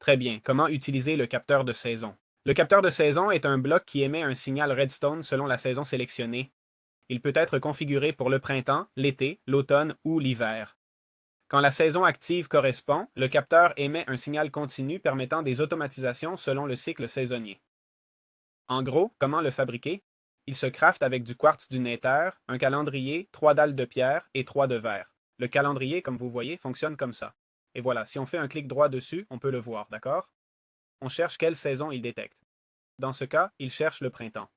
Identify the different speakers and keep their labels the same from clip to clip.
Speaker 1: Très bien. Comment utiliser le capteur de saison? Le capteur de saison est un bloc qui émet un signal redstone selon la saison sélectionnée. Il peut être configuré pour le printemps, l'été, l'automne ou l'hiver. Quand la saison active correspond, le capteur émet un signal continu permettant des automatisations selon le cycle saisonnier. En gros, comment le fabriquer? Il se crafte avec du quartz du Nether, un calendrier, 3 dalles de pierre et 3 de verre. Le calendrier, comme vous voyez, fonctionne comme ça. Et voilà, si on fait un clic droit dessus, on peut le voir, d'accord? On cherche quelle saison il détecte. Dans ce cas, il cherche le printemps.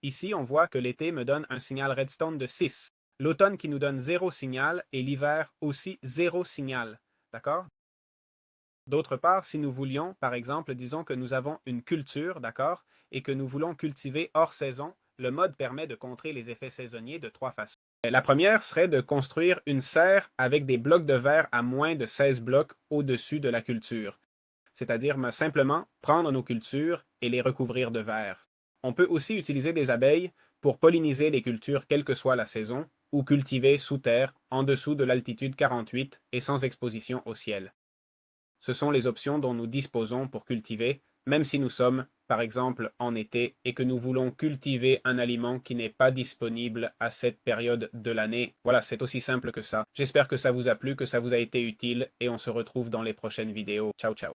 Speaker 1: Ici, on voit que l'été me donne un signal redstone de 6, l'automne qui nous donne 0 signal et l'hiver aussi 0 signal. D'accord? D'autre part, si nous voulions, par exemple, disons que nous avons une culture, d'accord, et que nous voulons cultiver hors saison, le mode permet de contrer les effets saisonniers de 3 façons. La première serait de construire une serre avec des blocs de verre à moins de 16 blocs au-dessus de la culture, c'est-à-dire simplement prendre nos cultures et les recouvrir de verre. On peut aussi utiliser des abeilles pour polliniser les cultures quelle que soit la saison, ou cultiver sous terre, en dessous de l'altitude 48 et sans exposition au ciel. Ce sont les options dont nous disposons pour cultiver, même si nous sommes, par exemple, en été et que nous voulons cultiver un aliment qui n'est pas disponible à cette période de l'année. Voilà, c'est aussi simple que ça. J'espère que ça vous a plu, que ça vous a été utile et on se retrouve dans les prochaines vidéos. Ciao, ciao.